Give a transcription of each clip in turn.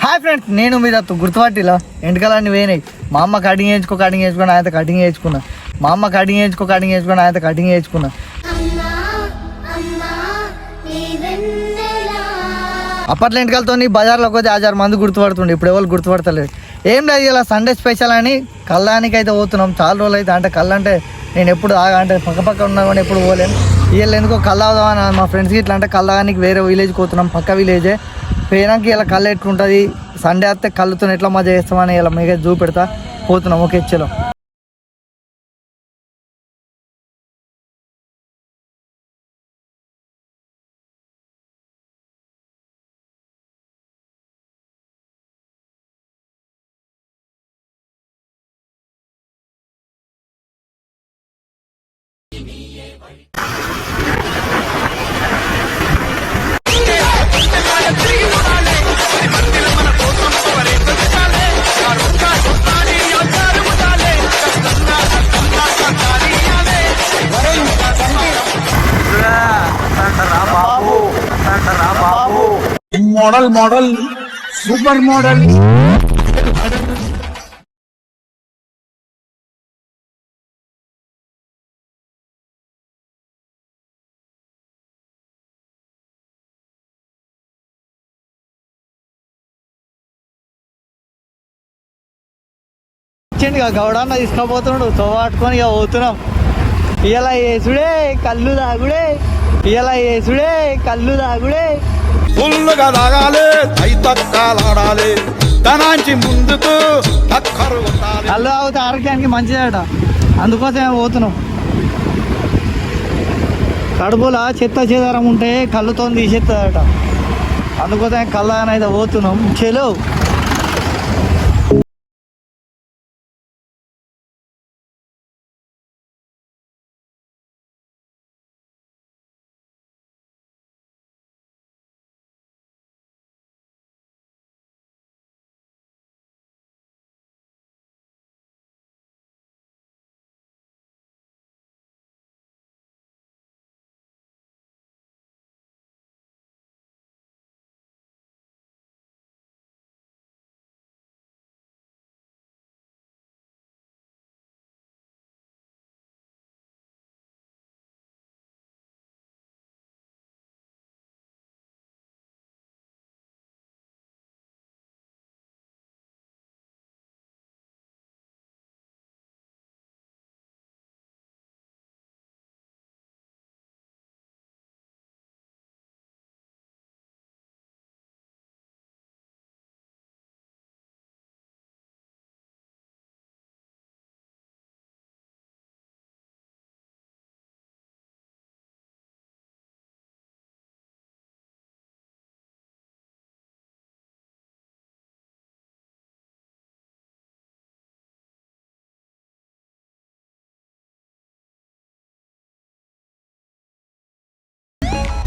Hi friends, నేను మీద గుర్తుపట్టిలో ఎంటకాలన్నీ పోయినాయి. మా అమ్మ కటింగ్ వేయించుకొని ఆయన కటింగ్ వేయించుకున్నా. మా అమ్మ కటింగ్ వేయించుకొని ఆయన కటింగ్ వేయించుకున్నా. అప్పట్లో ఎంటకాలతో బజార్లోకి పోతే 1000 మంది గుర్తుపడుతుండే. ఇప్పుడు ఎవరు గుర్తుపడతలేదు. ఏం లేదు, ఇలా సండే స్పెషల్ అని కళ్ళానికి అయితే పోతున్నాం. చాలా రోజులు అయితే అంటే కళ్ళు అంటే నేను ఎప్పుడు అంటే పక్క ఉన్నా కానీ ఎప్పుడు పోలేను. వీళ్ళు ఎందుకో కళ్ళు అవుదామని మా ఫ్రెండ్స్కి ఇట్లా అంటే కళ్ళానికి వేరే విలేజ్కి పోతున్నాం, పక్క విలేజే. పోయినాక ఇలా కళ్ళు ఎట్టుకుంటుంది. సండే వస్తే కళ్ళుతో ఎట్లా మజా చేస్తామని ఇలా మీకు చూపెడతా పోతున్నాం. ఓకే చలో. मॉडल सुपर मॉडल గౌడన్న తీసుకుపోతున్నాడు. తోవాటుకొని ఇక పోతున్నాం. ఇలా వేసుడే కళ్ళు తాగుడే, ఇలా వేసుడే కళ్ళు తాగుడే. ఫుల్లుగా తాగాలి, తైతక్కాలాడాలి, తనాంచి ముందుకు టక్కరు కొట్టాలి. కళ్ళు తాగితే ఆరోగ్యానికి మంచిదట, అందుకోసమే పోతున్నాం. కడుపులో చెత్త చెదారం ఉంటే కళ్ళుతో తీసేస్తుందట, అందుకోసమే కళ్ళనైతే పోతున్నాం. చెలో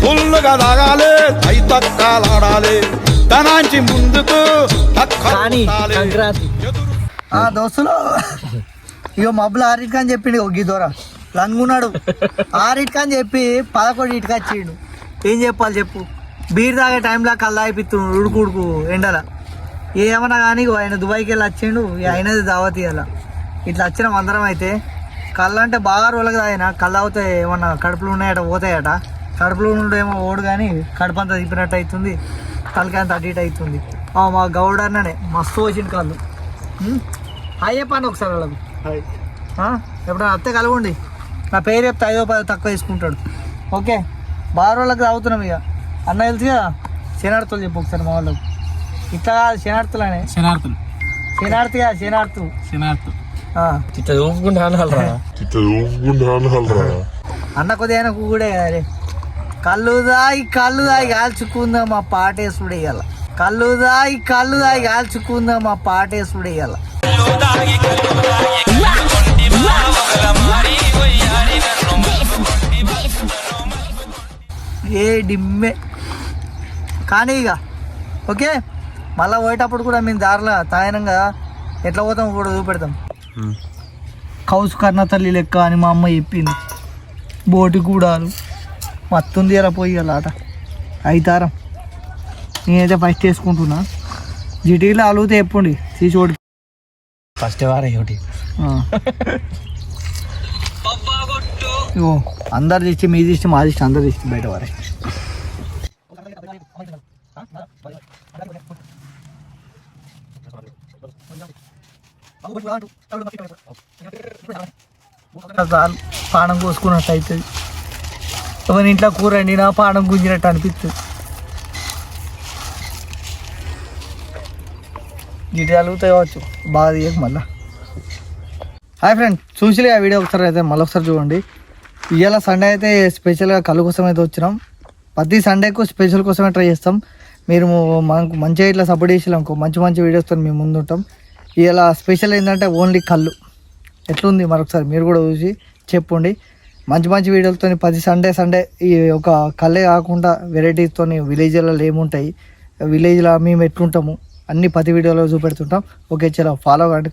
ఫుల్లుగా తాగాలి, తైతక్కాలాడాలి, తనాంచి ముందుకు టక్కరు కొట్టాలి. దోస్తులు ఇగో మబ్బులు 6 అని చెప్పిండు. గీ దూర అనుకున్నాడు 6 అని చెప్పి 11 వచ్చిండు. ఏం చెప్పాలి చెప్పు? బీర్ తాగే టైంలో కళ్ళు అయిపోతున్నాడు ఉడుకు ఎండల. ఏమన్నా కానీ ఆయన దుబాయ్కి వెళ్ళి వచ్చిండు. అయినది దావత్ ఇవ్వాల. ఇట్లా వచ్చినాం అందరం. అయితే కళ్ళు అంటే బాగా రోజులకు తాగిన కళ్ళు అవుతే ఏమన్నా కడుపులు ఉన్నాయట, పోతాయట. కడుపులో ఉండేమో ఓడు కానీ కడుపు అంతా తిప్పినట్టు అవుతుంది, తలకాయ అంత అటు ఇటు అవుతుంది. మా గౌడన్ననే మస్తు వచ్చింది కళ్ళు. హాయ్ చెప్పండి ఒకసారి వాళ్ళకు. ఎప్పుడైనా అత్తే కలవండి, నా పేరు చెప్తే 5-10 తక్కువ తీసుకుంటాడు. ఓకే, బాగా రోజులకు తాగుతున్నాం. ఇక అన్న తెలిసి కదా శనార్థులు చెప్పు ఒకసారి మా వాళ్ళకు. ఇట్లా కాదు శనార్థులనే, అన్న కొద్దిగా కూడా అరే కళ్ళు దాగి కాల్చుకుందాం మా పాటేసుడు ఇయ్యాల. కళ్ళు దాగి కాల్చుకుందాం మా పాటేసుడు ఇయ్యాల. ఏ డిమ్మే కానీ ఇక ఓకే. మళ్ళీ పోయేటప్పుడు కూడా మేము దారిలో తాయనంగా ఎట్లా పోతాం కూడా చూపెడతాం. కౌసు కర్ణ తల్లి లెక్క అని మా అమ్మ చెప్పింది. బోటి కూడాలు మత్తుంది ఇలా పోయి అలా ఆట అవుతారం. నేనైతే ఫస్ట్ వేసుకుంటున్నా. జిటీలో అలుగుతే చెప్పండి తీసి ఓడి ఫస్ట్ వారే ఒకటి అందరు తీసి మీ తీసి మా తీసి అందరు తీసి బయట వారే చాలు పానం కోసుకున్నట్టు అవుతుంది ఎవరి ఇంట్లో కూర వండినా పానం గుంజినట్టు అనిపిస్తుంది గిటి అలుగుతాయి కావచ్చు బాగా తీయక మళ్ళా హాయ్ ఫ్రెండ్ చూసిలే ఆ వీడియో ఒకసారి అయితే మళ్ళీ ఒకసారి చూడండి ఇవాళ సండే అయితే స్పెషల్గా కళ్ళు కోసం అయితే వచ్చినాం ప్రతి సండేకు స్పెషల్ కోసమే ట్రై చేస్తాం మీరు మనకు మంచిగా ఇట్లా సపోర్ట్ చేసి అనుకో మంచి మంచి వీడియోస్తో మేము ముందు ఉంటాం ఇవాళ స్పెషల్ ఏంటంటే ఓన్లీ కళ్ళు ఎట్లుంది మరొకసారి మీరు కూడా చూసి చెప్పండి మంచి మంచి వీడియోలతో ప్రతి సండే ఈ ఒక కళ్ళే కాకుండా వెరైటీస్తో విలేజ్లలో ఏముంటాయి విలేజ్లో మేము ఎట్లుంటాము అన్ని ప్రతి వీడియోలో చూపెడుతుంటాం ఓకే చలో ఫాలో కండి